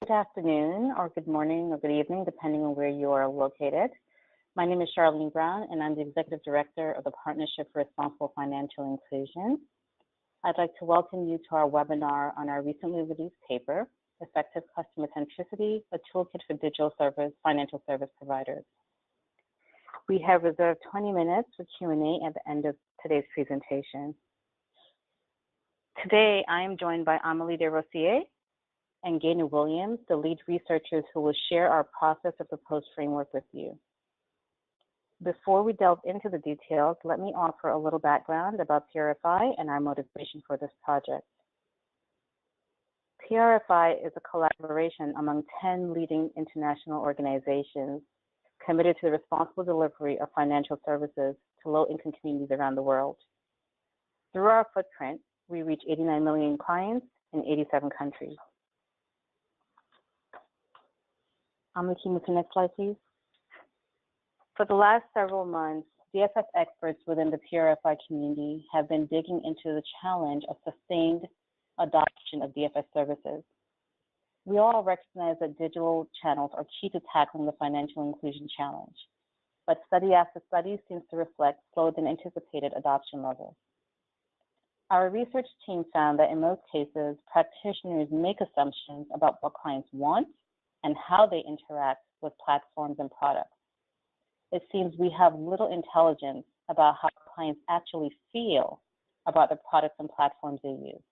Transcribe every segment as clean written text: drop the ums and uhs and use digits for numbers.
Good afternoon, or good morning, or good evening, depending on where you are located. My name is Charlene Brown, and I'm the Executive Director of the Partnership for Responsible Financial Inclusion. I'd like to welcome you to our webinar on our recently released paper, Effective Customer Centricity, a Toolkit for Digital Financial Service Providers. We have reserved 20 minutes for Q&A at the end of today's presentation. Today, I am joined by Amélie Desrosiers and Gaynor Williams, the lead researchers who will share our process of proposed framework with you. Before we delve into the details, let me offer a little background about PRFI and our motivation for this project. PRFI is a collaboration among 10 leading international organizations committed to the responsible delivery of financial services to low-income communities around the world. Through our footprint, we reach 89 million clients in 87 countries. Can you move to the next slide, please? For the last several months, DFS experts within the PRFI community have been digging into the challenge of sustained adoption of DFS services. We all recognize that digital channels are key to tackling the financial inclusion challenge, but study after study seems to reflect slower than anticipated adoption levels. Our research team found that in most cases, practitioners make assumptions about what clients want and how they interact with platforms and products. It seems we have little intelligence about how clients actually feel about the products and platforms they use.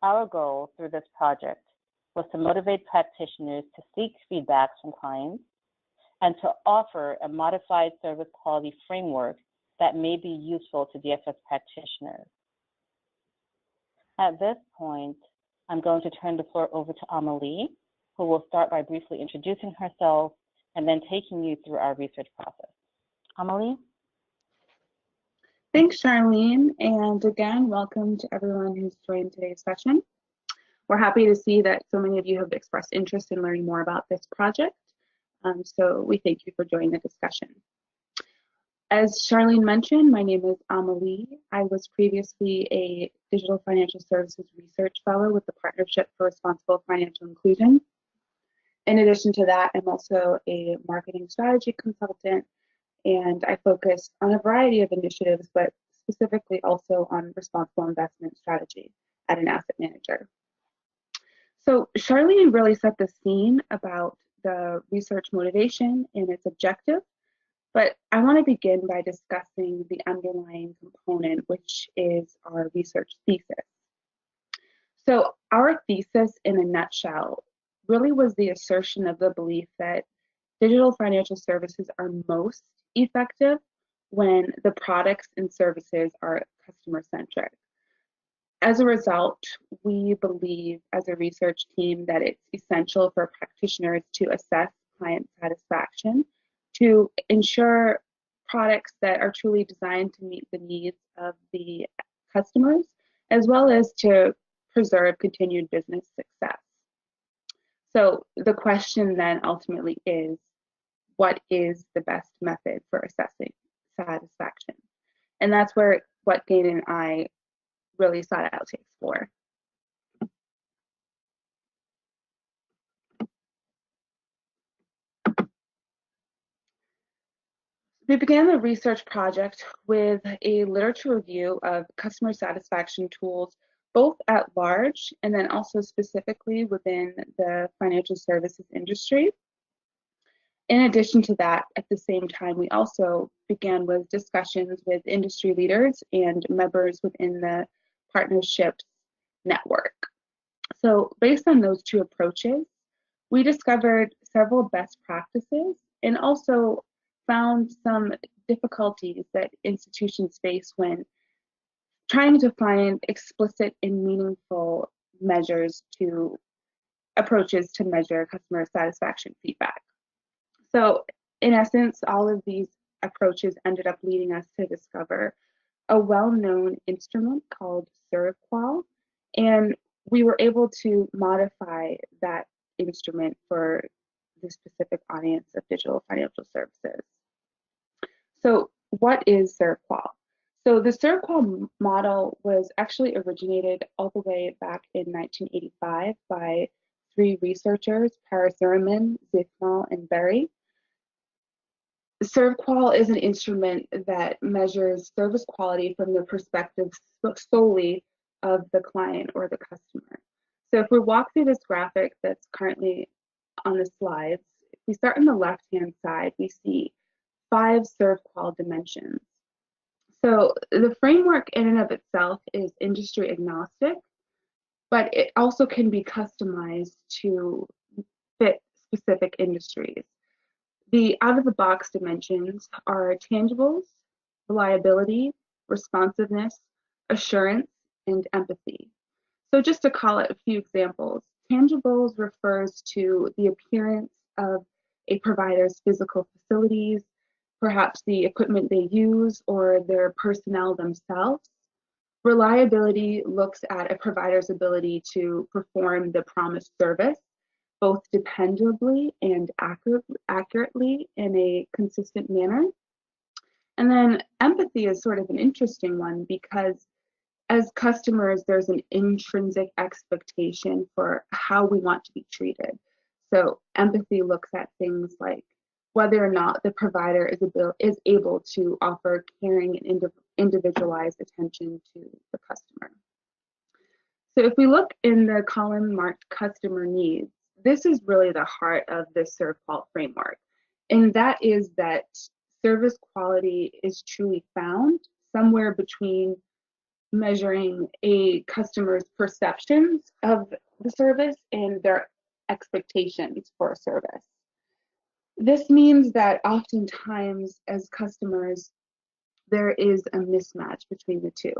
Our goal through this project was to motivate practitioners to seek feedback from clients and to offer a modified service quality framework that may be useful to DFS practitioners. At this point, I'm going to turn the floor over to Amélie, who will start by briefly introducing herself and then taking you through our research process. Amélie? Thanks, Charlene, and again, welcome to everyone who's joined today's session. We're happy to see that so many of you have expressed interest in learning more about this project, so we thank you for joining the discussion. As Charlene mentioned, my name is Amélie. I was previously a Digital Financial Services Research Fellow with the Partnership for Responsible Financial Inclusion. In addition to that, I'm also a marketing strategy consultant, and I focus on a variety of initiatives, but specifically also on responsible investment strategy at an asset manager. So Charlene really set the scene about the research motivation and its objective, but I want to begin by discussing the underlying component, which is our research thesis. So our thesis in a nutshell really was the assertion of the belief that digital financial services are most effective when the products and services are customer-centric. As a result, we believe as a research team that it's essential for practitioners to assess client satisfaction to ensure products that are truly designed to meet the needs of the customers, as well as to preserve continued business success. So the question then ultimately is, what is the best method for assessing satisfaction? And that's where what Gaynor and I really sought out to explore. We began the research project with a literature review of customer satisfaction tools, both at large and then also specifically within the financial services industry. In addition to that, at the same time, we also began with discussions with industry leaders and members within the partnerships network. So based on those two approaches, we discovered several best practices and also found some difficulties that institutions face when trying to find explicit and meaningful approaches to measure customer satisfaction feedback. So in essence, all of these approaches ended up leading us to discover a well-known instrument called ServQual, and we were able to modify that instrument for the specific audience of digital financial services. So what is ServQual? So the ServQual model was actually originated all the way back in 1985 by three researchers, Parasurman, Zifmal, and Berry. ServQual is an instrument that measures service quality from the perspective solely of the client or the customer. So if we walk through this graphic that's currently on the slides, if we start on the left-hand side, we see 5 ServQual dimensions. So the framework in and of itself is industry agnostic, but it also can be customized to fit specific industries. The out-of-the-box dimensions are tangibles, reliability, responsiveness, assurance, and empathy. So just to call it a few examples, tangibles refers to the appearance of a provider's physical facilities, perhaps the equipment they use or their personnel themselves. Reliability looks at a provider's ability to perform the promised service, both dependably and accurately in a consistent manner. And then empathy is sort of an interesting one because as customers, there's an intrinsic expectation for how we want to be treated. So empathy looks at things like whether or not the provider is able to offer caring and individualized attention to the customer. So if we look in the column marked customer needs, this is really the heart of the ServQual framework. And that is that service quality is truly found somewhere between measuring a customer's perceptions of the service and their expectations for a service. This means that oftentimes as customers, there is a mismatch between the two.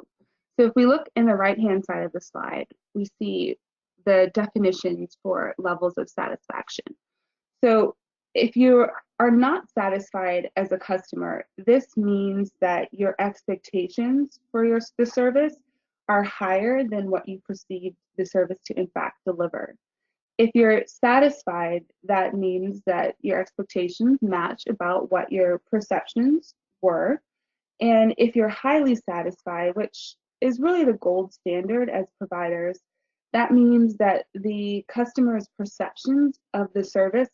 So if we look in the right-hand side of the slide, we see the definitions for levels of satisfaction. So if you are not satisfied as a customer, this means that your expectations for the service are higher than what you perceive the service to in fact deliver. If you're satisfied, that means that your expectations match about what your perceptions were. And if you're highly satisfied, which is really the gold standard as providers, that means that the customer's perceptions of the service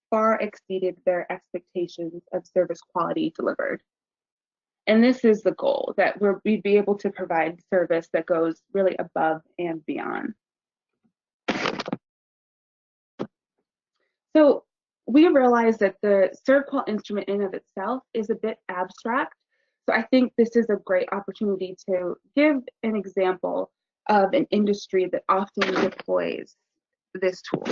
far exceeded their expectations of service quality delivered. And this is the goal, that we'd be able to provide service that goes really above and beyond. So we realize that the ServQual instrument in and of itself is a bit abstract. So I think this is a great opportunity to give an example of an industry that often deploys this tool.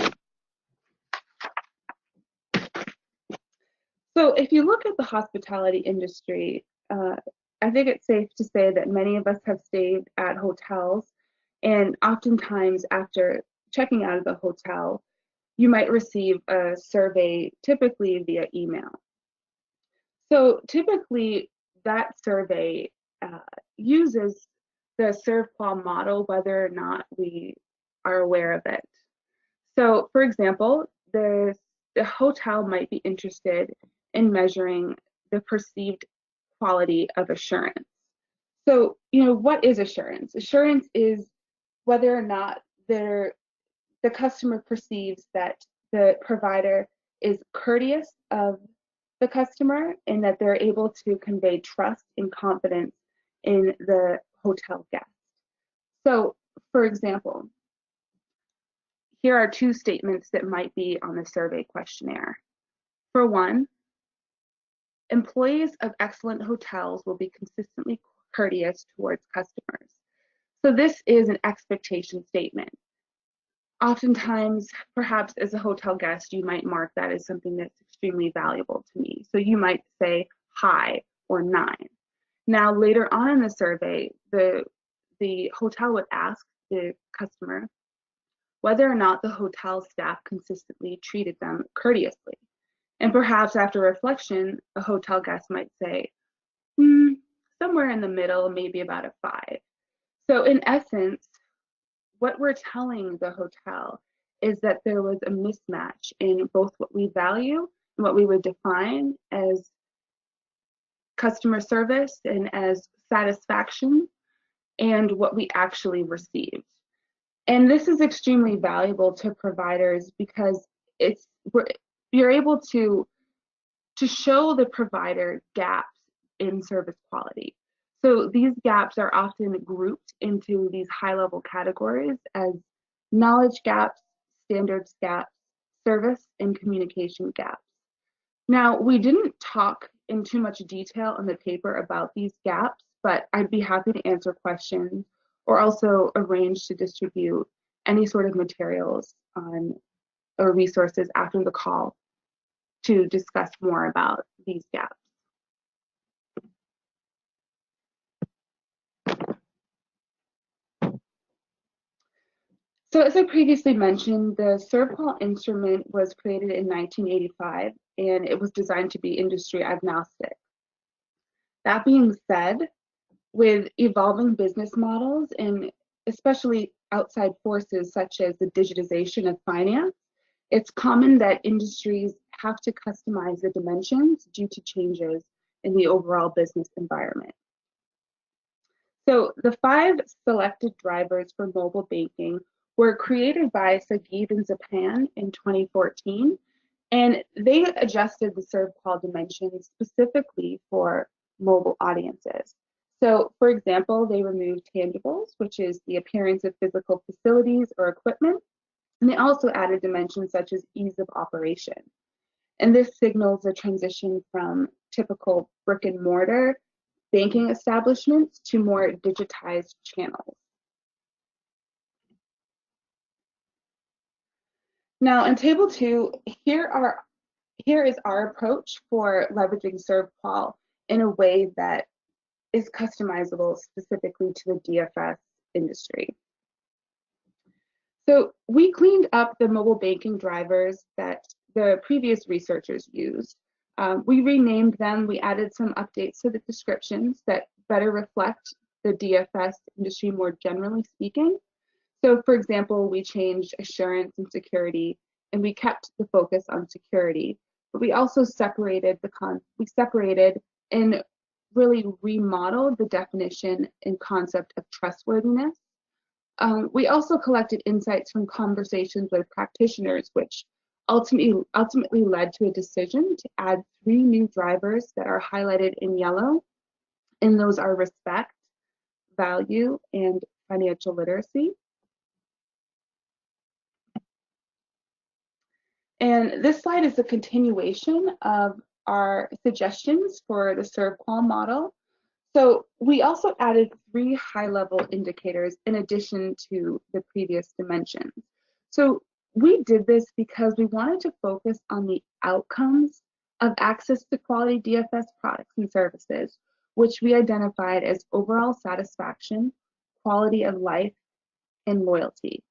So if you look at the hospitality industry, I think it's safe to say that many of us have stayed at hotels, and oftentimes after checking out of the hotel, you might receive a survey, typically via email. So typically that survey uses the ServQual model whether or not we are aware of it. So for example, the hotel might be interested in measuring the perceived quality of assurance. So, what is assurance? Assurance is whether or not the customer perceives that the provider is courteous of the customer and that they're able to convey trust and confidence in the hotel guest. So, for example, here are 2 statements that might be on the survey questionnaire. For one, employees of excellent hotels will be consistently courteous towards customers. So this is an expectation statement. Oftentimes, perhaps as a hotel guest, you might mark that as something that's extremely valuable to me. So you might say high or 9. Now, later on in the survey, the hotel would ask the customer whether or not the hotel staff consistently treated them courteously. And perhaps after reflection, a hotel guest might say, somewhere in the middle, maybe about a 5. So in essence, what we're telling the hotel is that there was a mismatch in both what we value and what we would define as customer service and as satisfaction and what we actually received. And this is extremely valuable to providers because you're able to show the provider gaps in service quality. So these gaps are often grouped into these high-level categories as knowledge gaps, standards gaps, service and communication gaps. Now, we didn't talk in too much detail in the paper about these gaps, but I'd be happy to answer questions or also arrange to distribute any sort of materials on or resources after the call to discuss more about these gaps. So as I previously mentioned, the ServQual instrument was created in 1985, and it was designed to be industry agnostic. That being said, with evolving business models and especially outside forces such as the digitization of finance, it's common that industries have to customize the dimensions due to changes in the overall business environment. So the 5 selected drivers for mobile banking were created by Sagiv and Zapan in 2014, and they adjusted the ServQual dimensions specifically for mobile audiences. So for example, they removed tangibles, which is the appearance of physical facilities or equipment, and they also added dimensions such as ease of operation. And this signals a transition from typical brick and mortar banking establishments to more digitized channels. Now in table 2, here is our approach for leveraging ServQual in a way that is customizable specifically to the DFS industry. So we cleaned up the mobile banking drivers that the previous researchers used. We renamed them, we added some updates to the descriptions that better reflect the DFS industry more generally speaking. So for example, we changed assurance and security, and we kept the focus on security, but we also separated and really remodeled the definition and concept of trustworthiness. We also collected insights from conversations with practitioners, which ultimately led to a decision to add 3 new drivers that are highlighted in yellow, and those are respect, value, and financial literacy. And this slide is a continuation of our suggestions for the ServQual model. So we also added 3 high-level indicators in addition to the previous dimensions. So we did this because we wanted to focus on the outcomes of access to quality DFS products and services, which we identified as overall satisfaction, quality of life, and loyalty.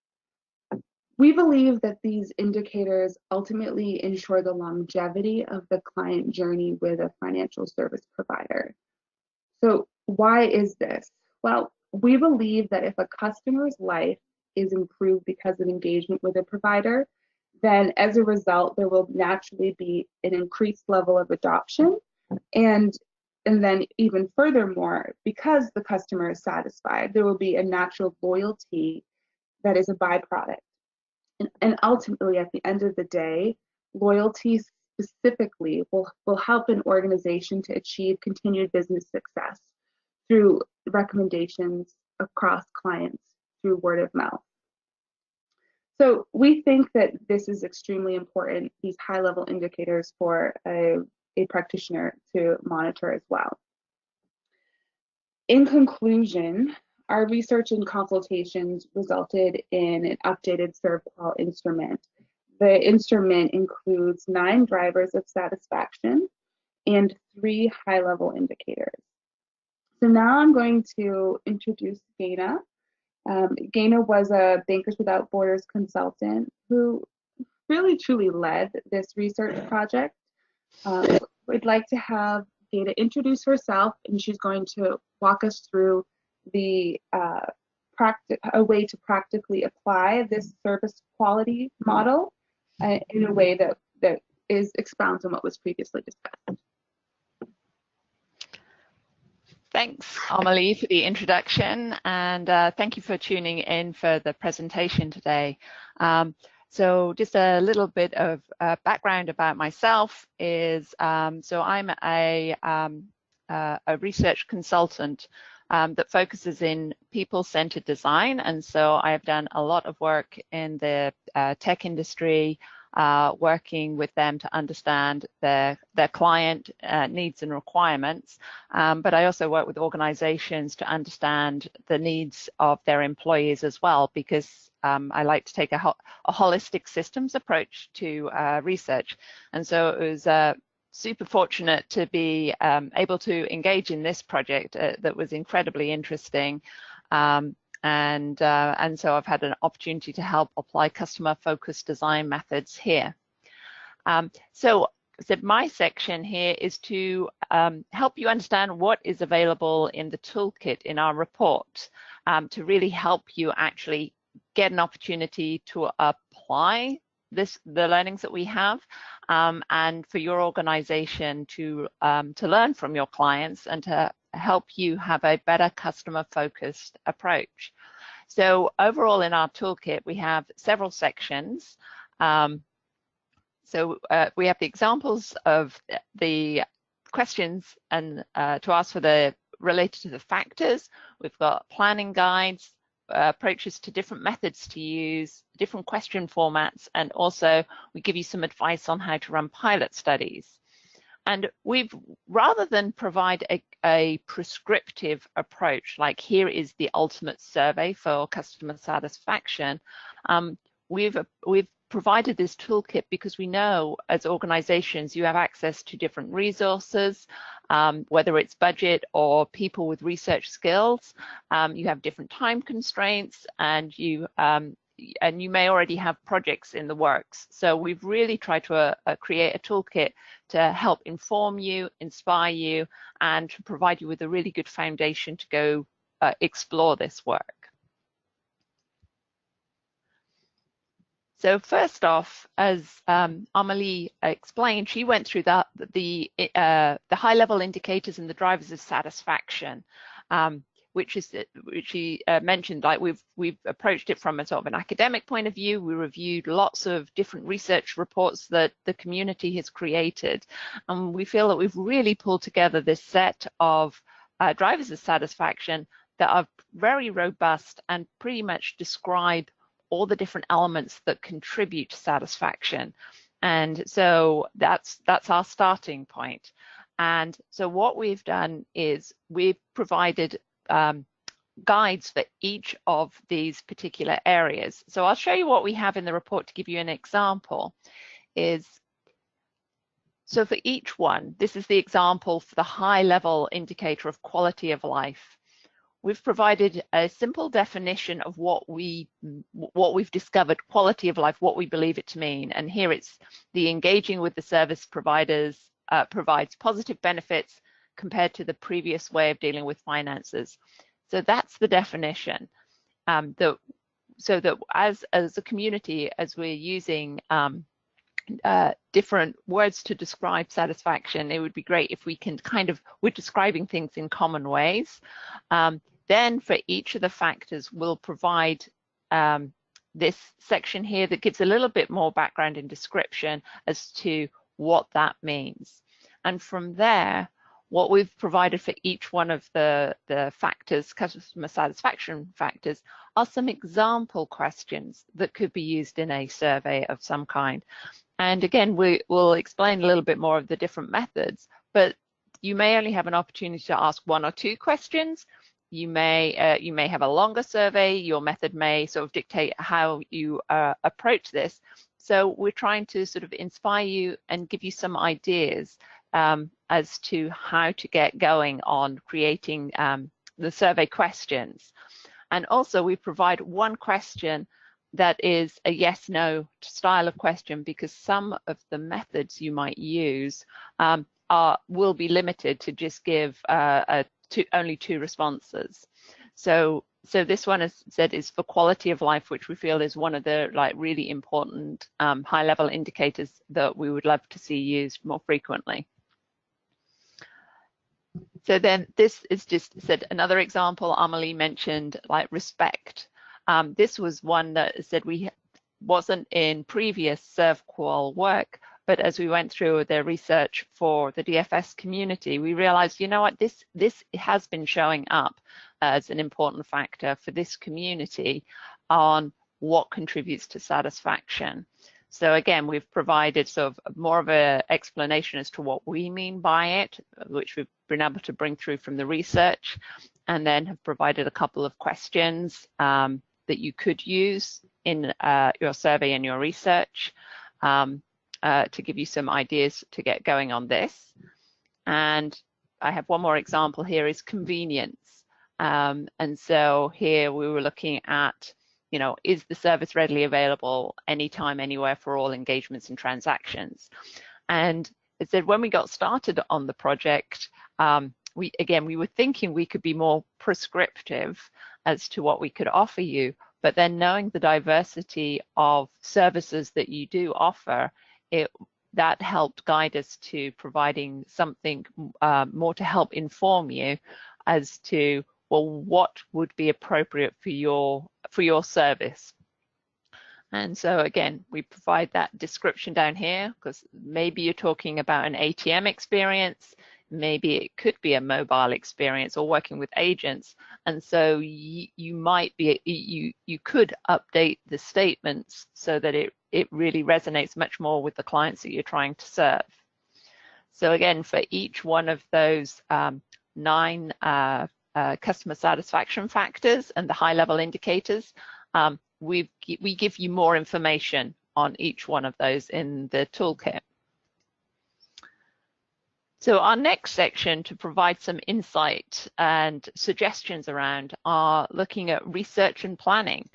We believe that these indicators ultimately ensure the longevity of the client journey with a financial service provider. So why is this? Well, we believe that if a customer's life is improved because of engagement with a provider, then as a result, there will naturally be an increased level of adoption. And then even furthermore, because the customer is satisfied, there will be a natural loyalty that is a byproduct. And ultimately, at the end of the day, loyalty specifically will help an organization to achieve continued business success through recommendations across clients through word of mouth. So we think that this is extremely important, these high-level indicators for a practitioner to monitor as well. In conclusion, our research and consultations resulted in an updated ServQual instrument. The instrument includes 9 drivers of satisfaction and 3 high-level indicators. So now I'm going to introduce Gaina. Gaina was a Bankers Without Borders consultant who really truly led this research project. We'd like to have Gaina introduce herself, and she's going to walk us through a way to practically apply this service quality model in a way that expounds on what was previously discussed. Thanks, Amelie, for the introduction, and thank you for tuning in for the presentation today. So just a little bit of background about myself is, so I'm a research consultant that focuses in people-centered design, and so I've done a lot of work in the tech industry, working with them to understand their client needs and requirements. But I also work with organizations to understand the needs of their employees as well, because I like to take a holistic systems approach to research. And so it was super fortunate to be able to engage in this project that was incredibly interesting. And so I've had an opportunity to help apply customer-focused design methods here. So my section here is to help you understand what is available in the toolkit in our report, to really help you actually get an opportunity to apply the learnings that we have, and for your organization to learn from your clients and to help you have a better customer-focused approach. So overall in our toolkit, we have several sections. So we have the examples of the questions and to ask for the related to the factors. We've got planning guides, approaches to different methods to use, different question formats, and also we give you some advice on how to run pilot studies. And we've, rather than provide a prescriptive approach, like here is the ultimate survey for customer satisfaction, we've provided this toolkit because we know as organizations you have access to different resources, whether it's budget or people with research skills. You have different time constraints, and you may already have projects in the works. So we've really tried to create a toolkit to help inform you, inspire you, and to provide you with a really good foundation to go explore this work. So first off, as Amelie explained, she went through the high-level indicators and the drivers of satisfaction, which she mentioned. Like we've approached it from a sort of an academic point of view. We reviewed lots of different research reports that the community has created, and we feel that we've really pulled together this set of drivers of satisfaction that are very robust and pretty much describe all the different elements that contribute to satisfaction. And so that's our starting point. And so what we've done is we've provided guides for each of these particular areas. So I'll show you what we have in the report to give you an example. So for each one, this is the example for the high-level indicator of quality of life. We've provided a simple definition of what we've discovered, quality of life, what we believe it to mean. And here it's the engaging with the service providers provides positive benefits compared to the previous way of dealing with finances. So that's the definition. So that as a community, as we're using different words to describe satisfaction, it would be great if we can we're describing things in common ways. Then for each of the factors, we'll provide this section here that gives a little bit more background and description as to what that means. And from there, what we've provided for each one of the factors, customer satisfaction factors, are some example questions that could be used in a survey of some kind. And again, we'll explain a little bit more of the different methods, but you may only have an opportunity to ask one or two questions. You may have a longer survey. Your method may sort of dictate how you approach this. So we're trying to sort of inspire you and give you some ideas as to how to get going on creating the survey questions. And also we provide one question that is a yes/no style of question, because some of the methods you might use will be limited to just give only two responses. So this one, as said, is for quality of life, which we feel is one of the really important high-level indicators that we would love to see used more frequently. So then this is just said another example. Amelie mentioned like respect. This was one that said we wasn't in previous ServQual work, but as we went through the research for the DFS community, we realized, you know what, this has been showing up as an important factor for this community on what contributes to satisfaction. So again, we've provided sort of more of an explanation as to what we mean by it, which we've been able to bring through from the research, and then have provided a couple of questions that you could use in your survey and your research to give you some ideas to get going on this. And I have one more example here is convenience. And so here we were looking at, you know, is the service readily available anytime, anywhere for all engagements and transactions? And it said when we got started on the project, we were thinking we could be more prescriptive as to what we could offer you, but then knowing the diversity of services that you do offer, that helped guide us to providing something more to help inform you as to, well, what would be appropriate for your service. And so again, we provide that description down here because maybe you're talking about an ATM experience, maybe it could be a mobile experience or working with agents. And so you might be, you could update the statements so that it really resonates much more with the clients that you're trying to serve. So again, for each one of those 9 customer satisfaction factors and the high-level indicators, we give you more information on each one of those in the toolkit. So our next section to provide some insight and suggestions around are looking at research and planning.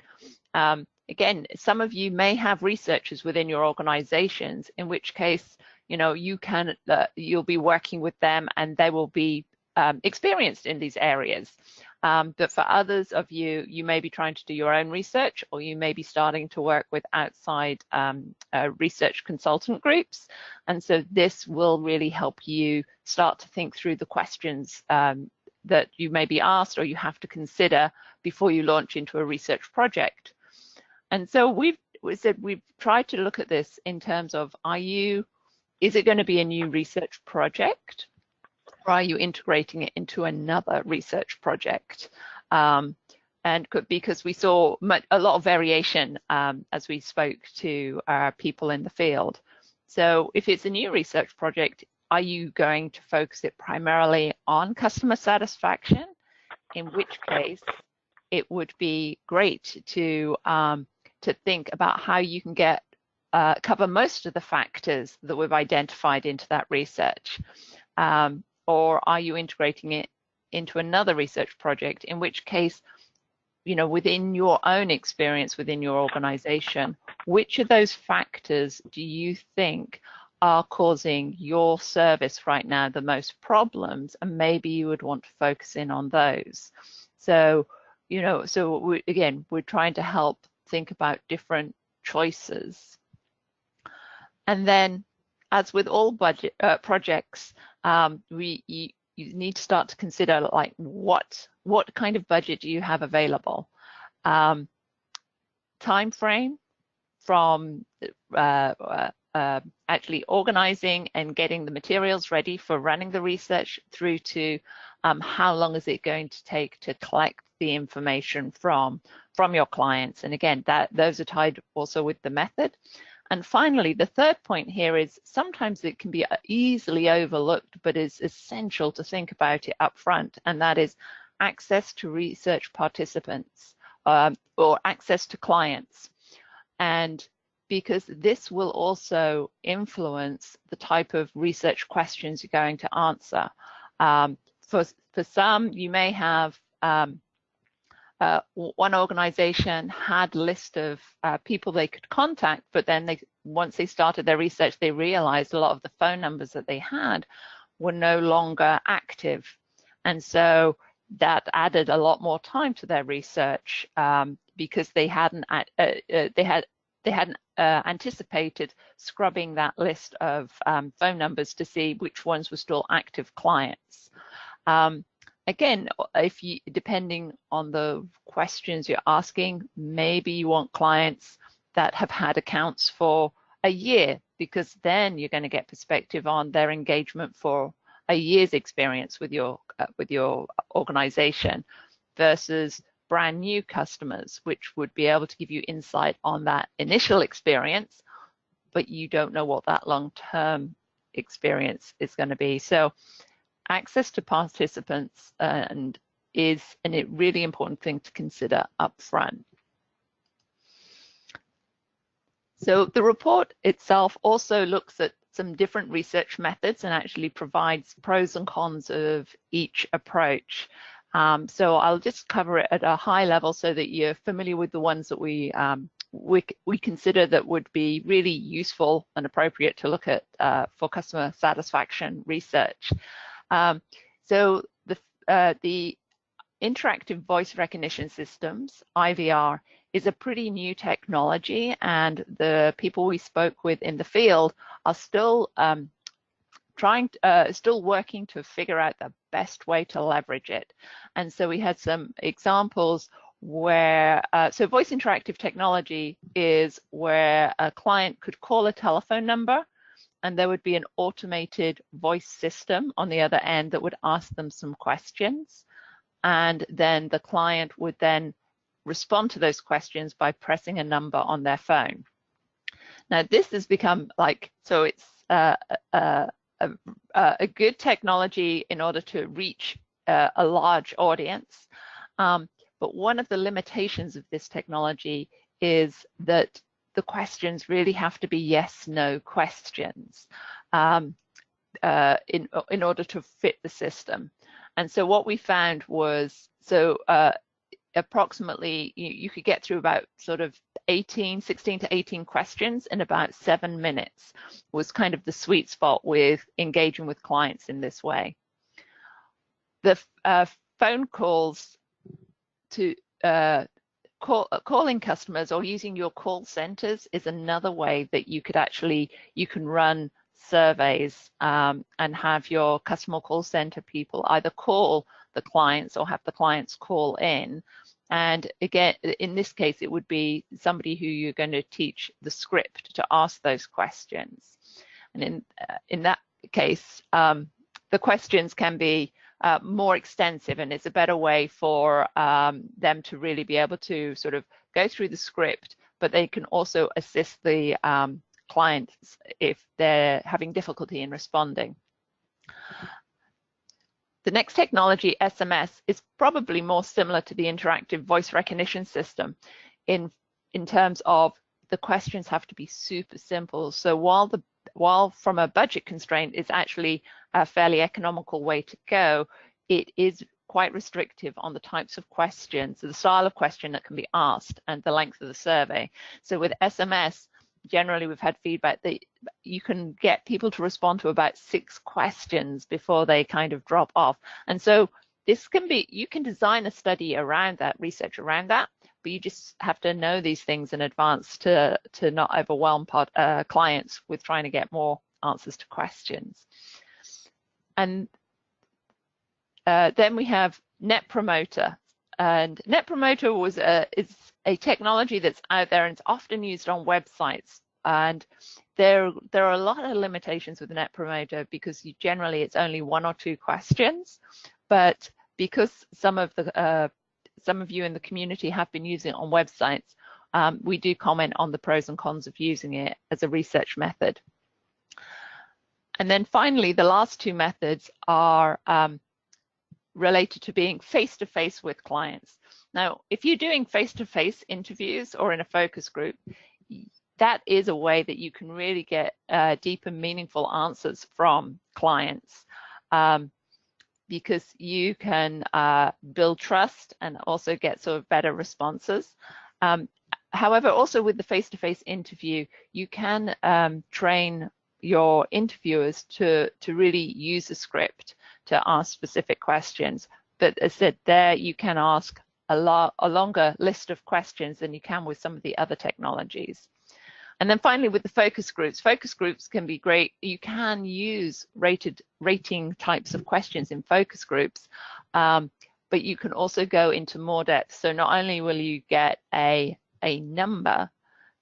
Again, some of you may have researchers within your organizations, in which case, you know, you'll be working with them and they will be experienced in these areas. But for others of you, you may be trying to do your own research, or you may be starting to work with outside research consultant groups. And so this will really help you start to think through the questions that you may be asked or you have to consider before you launch into a research project. And so we've tried to look at this in terms of, is it going to be a new research project? Or are you integrating it into another research project? And because we saw a lot of variation as we spoke to people in the field. So if it's a new research project, are you going to focus it primarily on customer satisfaction? In which case, it would be great to think about how you can cover most of the factors that we've identified into that research. Or are you integrating it into another research project, in which case, you know, within your own experience within your organization, which of those factors do you think are causing your service right now the most problems, and maybe you would want to focus in on those. So, you know, we're trying to help think about different choices. And then, as with all budget projects, you need to start to consider, like, what kind of budget do you have available? Time frame from actually organizing and getting the materials ready for running the research through to how long is it going to take to collect the information from your clients. And again, those are tied also with the method. And finally, the third point here is sometimes it can be easily overlooked, but is essential to think about it up front, and that is access to research participants or access to clients. And because this will also influence the type of research questions you're going to answer. For some, you may have one organization had a list of people they could contact, but then once they started their research, they realized a lot of the phone numbers that they had were no longer active. And so that added a lot more time to their research because they hadn't anticipated scrubbing that list of phone numbers to see which ones were still active clients. Again, if you, depending on the questions you're asking, maybe you want clients that have had accounts for a year, because then you're going to get perspective on their engagement for a year's experience with your organization, versus brand new customers, which would be able to give you insight on that initial experience, but you don't know what that long-term experience is going to be. So access to participants is a really important thing to consider up front. So the report itself also looks at some different research methods and actually provides pros and cons of each approach. So I'll just cover it at a high level so that you're familiar with the ones that we consider that would be really useful and appropriate to look at for customer satisfaction research. So the interactive voice recognition systems, IVR, is a pretty new technology, and the people we spoke with in the field are still still working to figure out the best way to leverage it. And so we had some examples where, so voice interactive technology is where a client could call a telephone number and there would be an automated voice system on the other end that would ask them some questions. And then the client would then respond to those questions by pressing a number on their phone. Now this has become like, so it's a good technology in order to reach a large audience. But one of the limitations of this technology is that the questions really have to be yes/no questions in order to fit the system. And so what we found was, so approximately you could get through about sort of 16 to 18 questions in about 7 minutes was kind of the sweet spot with engaging with clients in this way. The phone calls to calling customers or using your call centers is another way that you could actually, you can run surveys and have your customer call center people either call the clients or have the clients call in. And again, in this case, it would be somebody who you're going to teach the script to ask those questions. And in that case, the questions can be more extensive, and it's a better way for them to really be able to sort of go through the script, but they can also assist the clients if they're having difficulty in responding. The next technology, SMS, is probably more similar to the interactive voice recognition system in terms of the questions have to be super simple. So while from a budget constraint it's actually a fairly economical way to go, it is quite restrictive on the types of questions, the style of question that can be asked and the length of the survey. So with SMS, generally we've had feedback that you can get people to respond to about 6 questions before they kind of drop off. And so this can be, you can design a study around that, research around that, but you just have to know these things in advance to not overwhelm clients with trying to get more answers to questions. And then we have Net Promoter. And Net Promoter is a technology that's out there and it's often used on websites. And there are a lot of limitations with Net Promoter because generally it's only 1 or 2 questions. But because some of you in the community have been using it on websites, we do comment on the pros and cons of using it as a research method. And then finally, the last 2 methods are related to being face-to-face with clients. Now, if you're doing face-to-face interviews or in a focus group, that is a way that you can really get deep and meaningful answers from clients because you can build trust and also get sort of better responses. However, also with the face-to-face interview, you can train your interviewers to really use the script to ask specific questions. But as I said, there you can ask a longer list of questions than you can with some of the other technologies. And then finally, with the focus groups can be great. You can use rating types of questions in focus groups, but you can also go into more depth. So not only will you get a number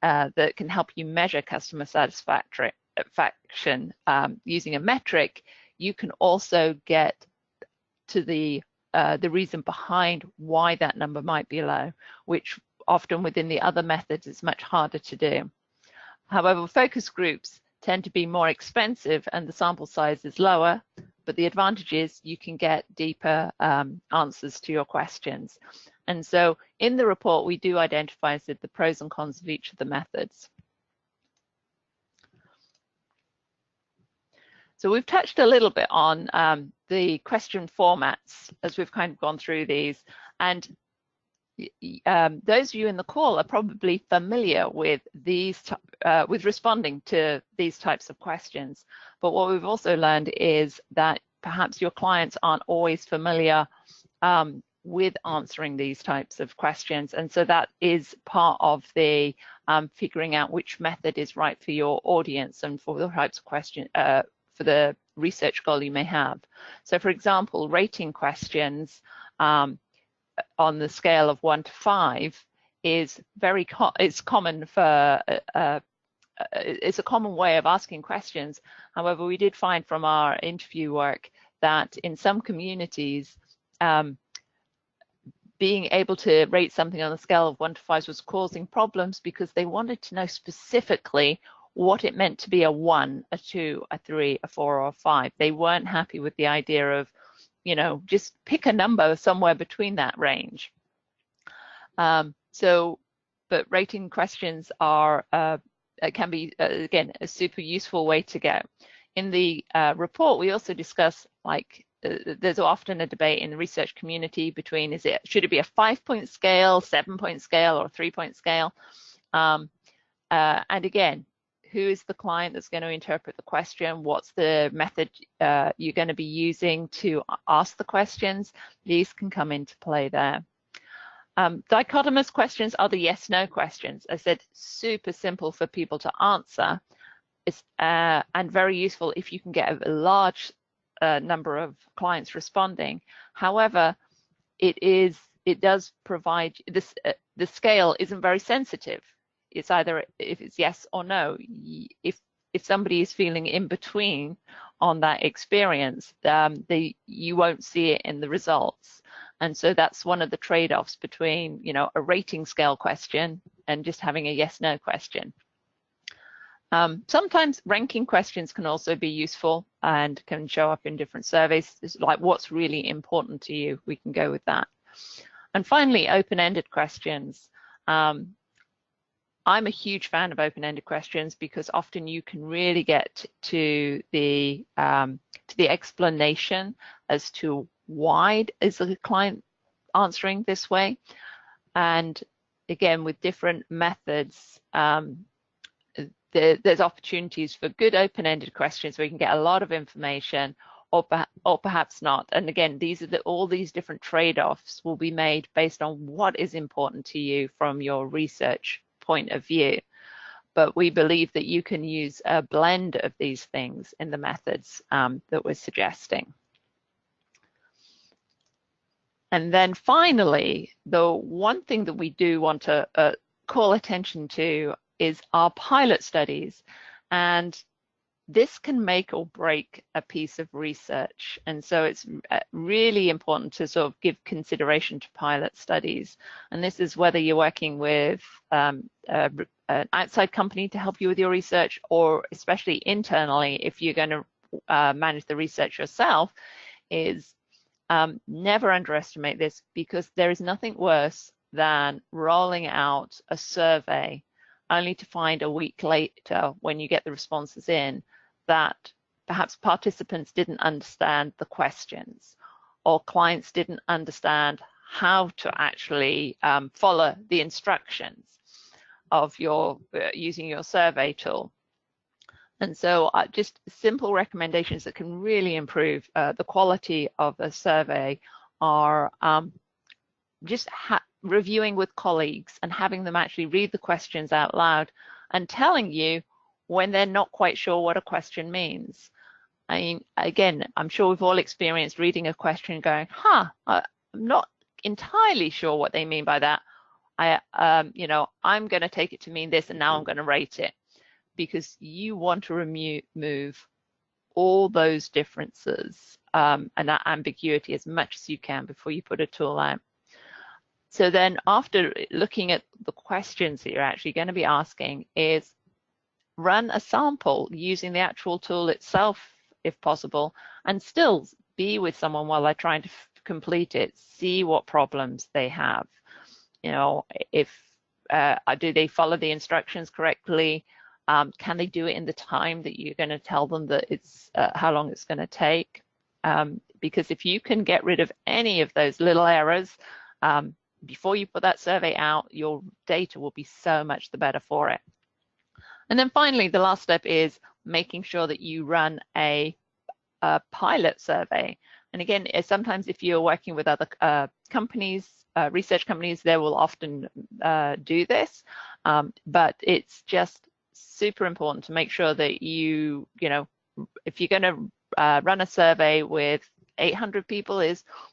that can help you measure customer satisfaction using a metric, you can also get to the reason behind why that number might be low, which often within the other methods is much harder to do. However, focus groups tend to be more expensive and the sample size is lower, but the advantage is you can get deeper answers to your questions. And so in the report, we do identify the pros and cons of each of the methods. So we've touched a little bit on the question formats as we've kind of gone through these, and those of you in the call are probably familiar with these, with responding to these types of questions. But what we've also learned is that perhaps your clients aren't always familiar with answering these types of questions, and so that is part of the figuring out which method is right for your audience and for the types of question for the research goal you may have. So for example, rating questions on the scale of 1 to 5 is it's common for it's a common way of asking questions. However, we did find from our interview work that in some communities being able to rate something on the scale of 1 to 5 was causing problems because they wanted to know specifically what it meant to be a 1, a 2, a 3, a 4, or a 5. They weren't happy with the idea of, you know, just pick a number somewhere between that range. But rating questions are can be again a super useful way to go. In the report, we also discuss there's often a debate in the research community between should it be a 5-point scale, 7-point scale, or 3-point scale, and again, who is the client that's going to interpret the question? What's the method you're going to be using to ask the questions? These can come into play there. Dichotomous questions are the yes/no questions. I said super simple for people to answer, and very useful if you can get a large number of clients responding. However, it does provide this. The scale isn't very sensitive. It's either if it's yes or no. If somebody is feeling in between on that experience, you won't see it in the results. And so that's one of the trade-offs between, you know, a rating scale question and just having a yes/no question. Sometimes ranking questions can also be useful and can show up in different surveys. It's like what's really important to you. We can go with that. And finally, open-ended questions. I'm a huge fan of open-ended questions because often you can really get to the explanation as to why is the client answering this way. And again, with different methods, there's opportunities for good open-ended questions where you can get a lot of information, or perhaps not. And again, all these different trade-offs will be made based on what is important to you from your research point of view. But we believe that you can use a blend of these things in the methods that we're suggesting. And then finally, the one thing that we do want to call attention to is our pilot studies. And this can make or break a piece of research. And so it's really important to sort of give consideration to pilot studies. And this is whether you're working with an outside company to help you with your research, or especially internally, if you're going to manage the research yourself, is never underestimate this, because there is nothing worse than rolling out a survey only to find a week later, when you get the responses in, that perhaps participants didn't understand the questions, or clients didn't understand how to actually follow the instructions of your using your survey tool. And so just simple recommendations that can really improve the quality of a survey are just reviewing with colleagues and having them actually read the questions out loud and telling you when they're not quite sure what a question means. I mean, again, I'm sure we've all experienced reading a question and going, I'm not entirely sure what they mean by that. I'm going to take it to mean this, and now I'm going to rate it, because you want to remove all those differences and that ambiguity as much as you can before you put a tool out. So then after looking at the questions that you're actually going to be asking is run a sample using the actual tool itself, if possible, and still be with someone while they're trying to complete it, see what problems they have. You know, if do they follow the instructions correctly? Can they do it in the time that you're going to tell them that it's how long it's going to take? Because if you can get rid of any of those little errors before you put that survey out, your data will be so much the better for it. And then finally, the last step is making sure that you run a pilot survey. And again, sometimes if you're working with other companies, research companies, they will often do this, but it's just super important to make sure that you know, if you're going to run a survey with 800 people,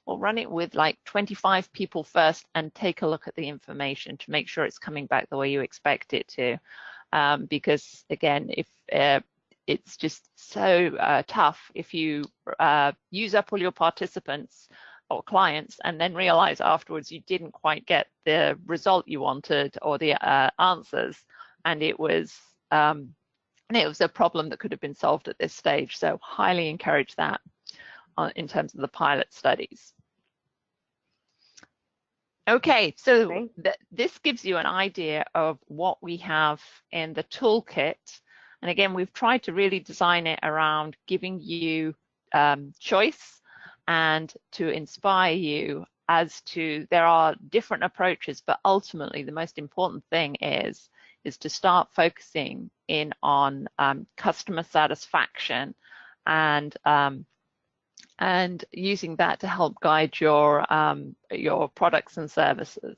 run it with like 25 people first and take a look at the information to make sure it's coming back the way you expect it to. Because again, if it's just so tough if you use up all your participants or clients and then realize afterwards you didn't quite get the result you wanted or the answers, and it was a problem that could have been solved at this stage. So highly encourage that in terms of the pilot studies. Okay, so this gives you an idea of what we have in the toolkit. And again, we've tried to really design it around giving you choice and to inspire you as to there are different approaches, but ultimately the most important thing is to start focusing in on customer satisfaction and using that to help guide your products and services.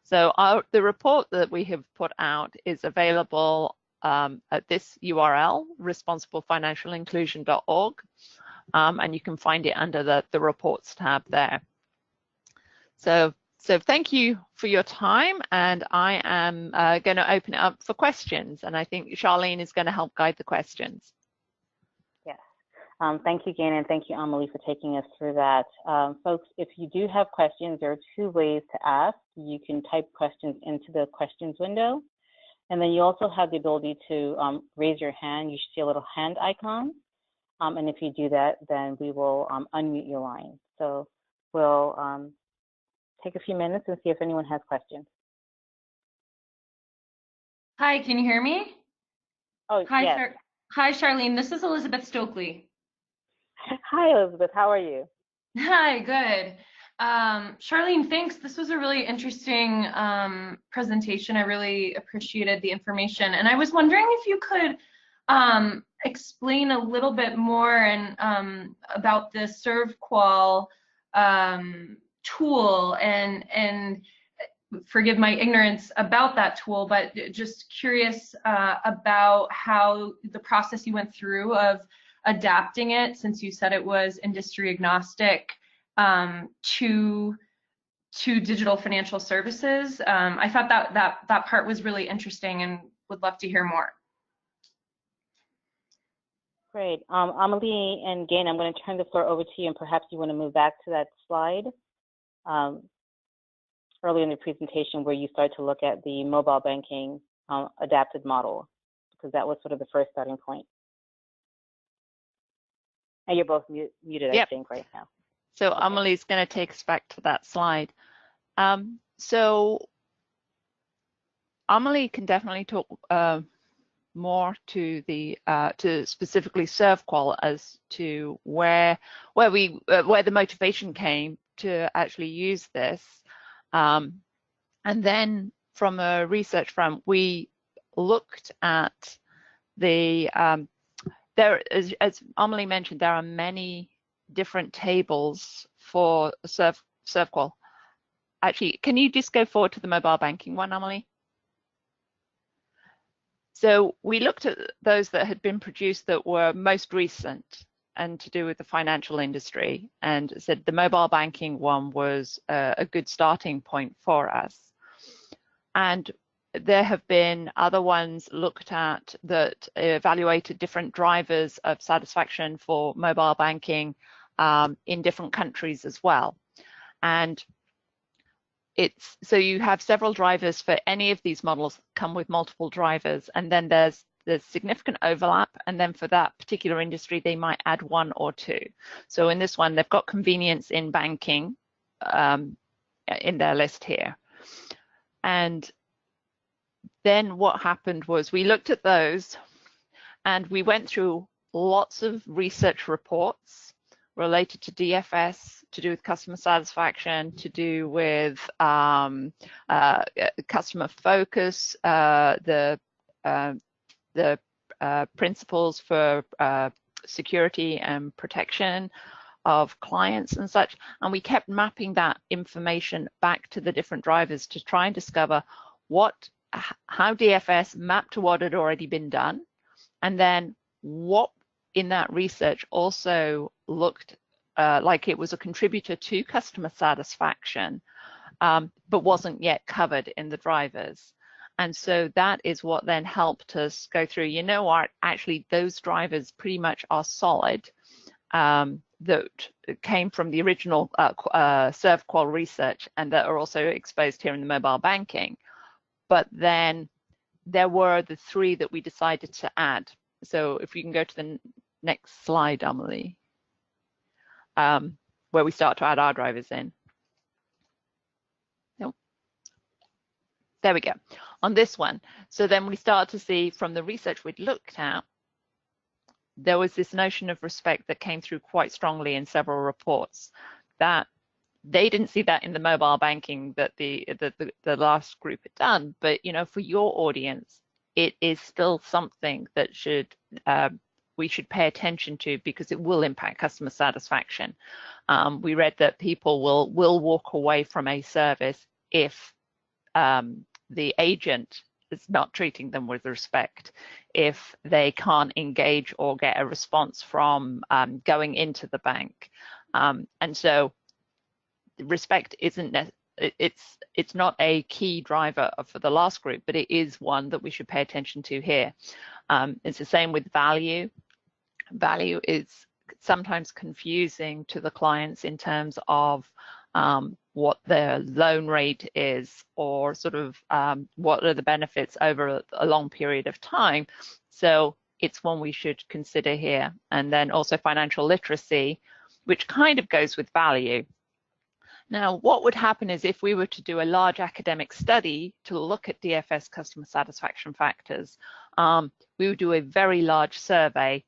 So the report that we have put out is available at this URL, responsiblefinancialinclusion.org, and you can find it under the reports tab there. So thank you for your time, and I am going to open it up for questions, and I think Charlene is going to help guide the questions. Yes. Thank you, Gain, and thank you, Amelie, for taking us through that. Folks, if you do have questions, there are two ways to ask. You can type questions into the questions window, and then you also have the ability to raise your hand. You should see a little hand icon, and if you do that, then we will unmute your line. So we'll take a few minutes and see if anyone has questions. Hi, can you hear me? Oh, hi, yes. Hi, Charlene. This is Elizabeth Stokely. Hi, Elizabeth. How are you? Hi, good. Charlene, thanks. This was a really interesting presentation. I really appreciated the information. And I was wondering if you could explain a little bit more about the ServQual tool and forgive my ignorance about that tool, but just curious about how the process you went through of adapting it, since you said it was industry agnostic, to digital financial services. I thought that part was really interesting and would love to hear more. Great. Amelie and Gain, I'm going to turn the floor over to you, and perhaps you want to move back to that slide early in the presentation where you start to look at the mobile banking adapted model, because that was sort of the first starting point. And you're both muted, I think, right now. So okay. Amelie's going to take us back to that slide. So Amelie can definitely talk more to the to specifically ServQual as to where the motivation came to actually use this, and then from a research front, we looked at the as Amelie mentioned, there are many different tables for ServQual. Actually, can you just go forward to the mobile banking one, Amelie? So we looked at those that had been produced that were most recent and to do with the financial industry, and said the mobile banking one was a good starting point for us. And there have been other ones looked at that evaluated different drivers of satisfaction for mobile banking in different countries as well. And so you have several drivers for any of these models come with multiple drivers, and then there's significant overlap, and then for that particular industry they might add one or two. So in this one they've got convenience in banking in their list here. And then what happened was we looked at those and we went through lots of research reports related to DFS, to do with customer satisfaction, to do with customer focus, the principles for security and protection of clients and such. And we kept mapping that information back to the different drivers to try and discover how DFS mapped to what had already been done, and then what in that research also looked like it was a contributor to customer satisfaction, but wasn't yet covered in the drivers. And so that is what then helped us go through, you know what, actually those drivers pretty much are solid, that came from the original ServQual research and that are also exposed here in the mobile banking. But then there were the three that we decided to add. So if we can go to the next slide, Amelie, where we start to add our drivers in. Nope. There we go, on this one. So then we start to see from the research we'd looked at, there was this notion of respect that came through quite strongly in several reports, that they didn't see that in the mobile banking that the last group had done, but you know, for your audience, it is still something that we should pay attention to because it will impact customer satisfaction. We read that people will walk away from a service if the agent is not treating them with respect, if they can't engage or get a response from going into the bank. And so respect isn't, it's not a key driver for the last group, but it is one that we should pay attention to here. It's the same with value. Value is sometimes confusing to the clients in terms of what their loan rate is, or sort of what are the benefits over a long period of time. So it's one we should consider here. And then also financial literacy, which kind of goes with value. Now, what would happen is if we were to do a large academic study to look at DFS customer satisfaction factors, we would do a very large survey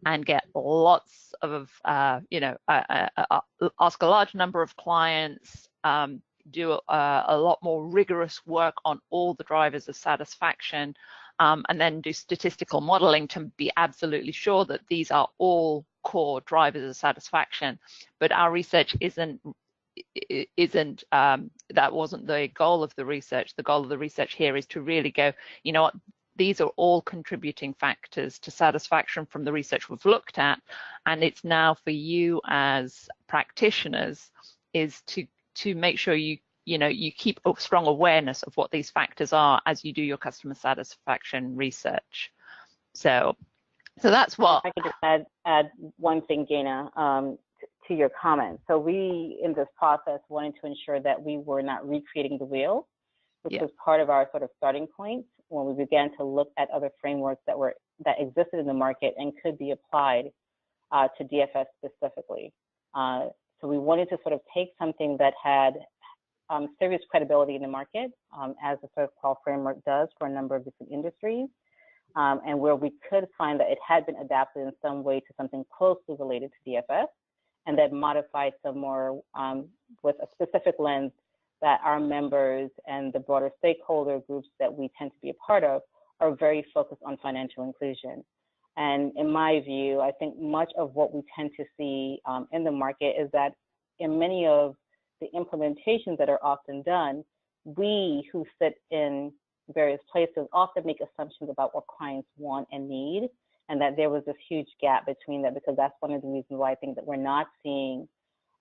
and get lots of, ask a large number of clients, do a lot more rigorous work on all the drivers of satisfaction, and then do statistical modeling to be absolutely sure that these are all core drivers of satisfaction. But our research that wasn't the goal of the research. The goal of the research here is to really go, you know what, these are all contributing factors to satisfaction from the research we've looked at, and it's now for you as practitioners is to make sure you keep a strong awareness of what these factors are as you do your customer satisfaction research. So that's what I could just add one thing, Jana, to your comment. So we, in this process, wanted to ensure that we were not recreating the wheel, which was part of our sort of starting point when we began to look at other frameworks that existed in the market and could be applied to DFS specifically. So we wanted to sort of take something that had serious credibility in the market, as the ServQual framework does for a number of different industries, and where we could find that it had been adapted in some way to something closely related to DFS, and then modified some more with a specific lens that our members and the broader stakeholder groups that we tend to be a part of are very focused on financial inclusion. And in my view, I think much of what we tend to see in the market is that in many of the implementations that are often done, we who sit in various places often make assumptions about what clients want and need, and that there was this huge gap between that, because that's one of the reasons why I think that we're not seeing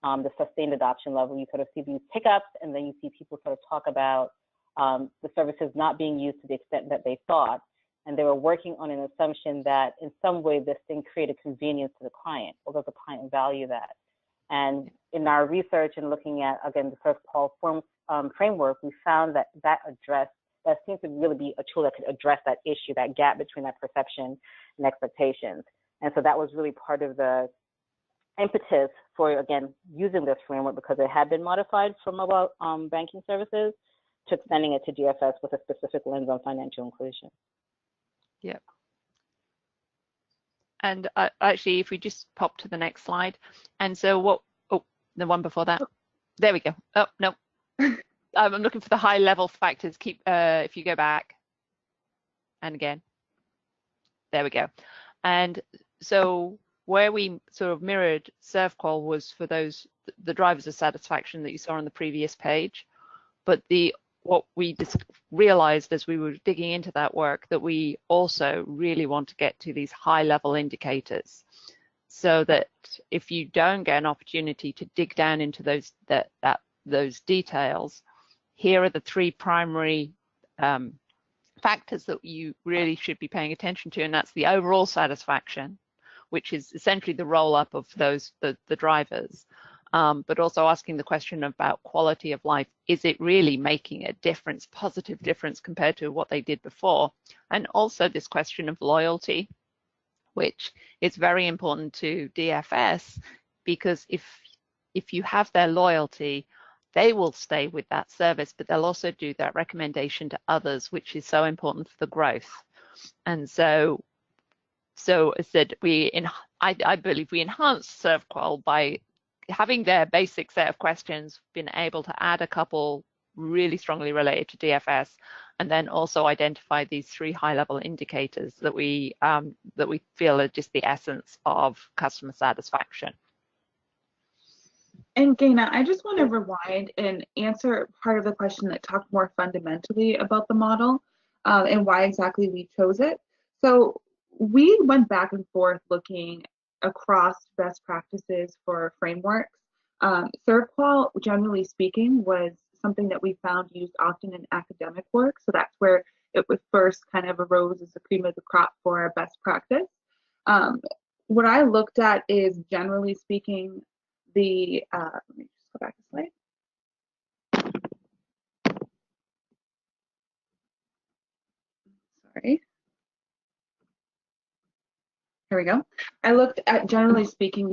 the sustained adoption level. You sort of see these hiccups, and then you see people sort of talk about the services not being used to the extent that they thought, and they were working on an assumption that in some way this thing created convenience to the client, or does the client value that? And in our research and looking at, again, the first call form framework, we found that that seems to really be a tool that could address that issue, that gap between that perception and expectations. And so that was really part of the impetus for, again, using this framework, because it had been modified from mobile banking services to extending it to DFS with a specific lens on financial inclusion. Yep. And actually, if we just pop to the next slide. And so the one before that. There we go. Oh, no. I'm looking for the high level factors. If you go back and again, there we go. And so where we sort of mirrored ServQual was for the drivers of satisfaction that you saw on the previous page. But what we just realized as we were digging into that work, that we also really want to get to these high level indicators, so that if you don't get an opportunity to dig down into those details, here are the three primary factors that you really should be paying attention to, and that's the overall satisfaction, which is essentially the roll up of the drivers. But also asking the question about quality of life. Is it really making a difference, positive difference compared to what they did before? And also this question of loyalty, which is very important to DFS, because if you have their loyalty, they will stay with that service, but they'll also do that recommendation to others, which is so important for the growth. And so as said, I believe we enhanced ServQual by having their basic set of questions, been able to add a couple really strongly related to DFS, and then also identify these three high-level indicators that we feel are just the essence of customer satisfaction. And Gaina, I just want to rewind and answer part of the question that talked more fundamentally about the model and why exactly we chose it. So we went back and forth looking across best practices for frameworks. ServQual, generally speaking, was something that we found used often in academic work. So that's where it was first kind of arose as the cream of the crop for a best practice. What I looked at is, generally speaking, let me just go back a slide. Sorry. Here we go. I looked at, generally speaking,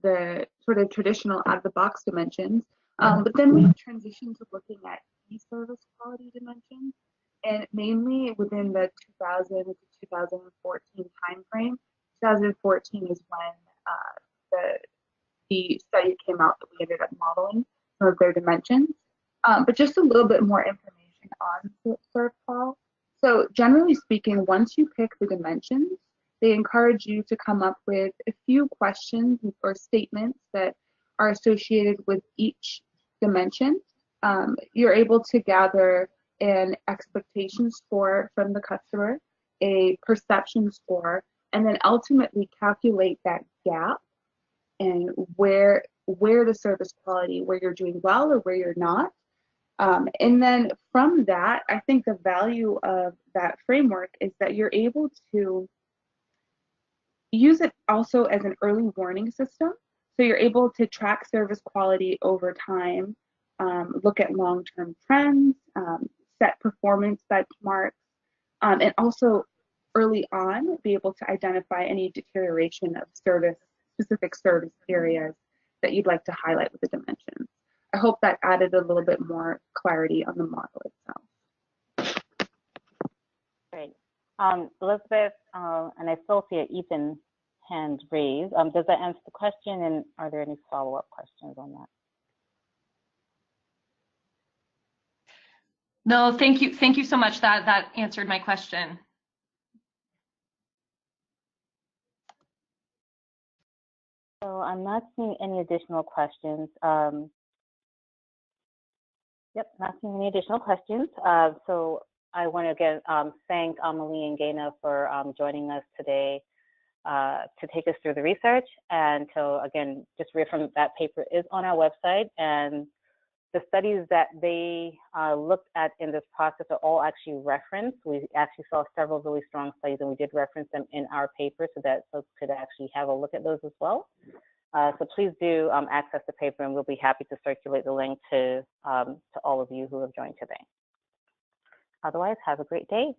the sort of traditional out-of-the-box dimensions, but then we transitioned to looking at key service quality dimensions, and mainly within the 2000 to 2014 timeframe. 2014 is when the study came out that we ended up modeling some of their dimensions. But just a little bit more information on ServQual. So generally speaking, once you pick the dimensions, they encourage you to come up with a few questions or statements that are associated with each dimension. You're able to gather an expectation score from the customer, a perception score, and then ultimately calculate that gap and where the service quality, where you're doing well or where you're not. And then from that, I think the value of that framework is that you're able to use it also as an early warning system. So you're able to track service quality over time, look at long-term trends, set performance benchmarks, and also early on be able to identify any deterioration of specific service areas that you'd like to highlight with the dimensions. I hope that added a little bit more clarity on the model itself. Great. Elizabeth, and I still see an Ethan hand raised. Does that answer the question, and are there any follow-up questions on that? No, thank you. Thank you so much. That answered my question. So I'm not seeing any additional questions. Yep, not seeing any additional questions. So I want to again thank Amelie and Gaina for joining us today to take us through the research, and to again just reaffirm that paper is on our website, and the studies that they looked at in this process are all actually referenced. We actually saw several really strong studies, and we did reference them in our paper so that folks could actually have a look at those as well. So please do access the paper, and we'll be happy to circulate the link to all of you who have joined today. Otherwise, have a great day.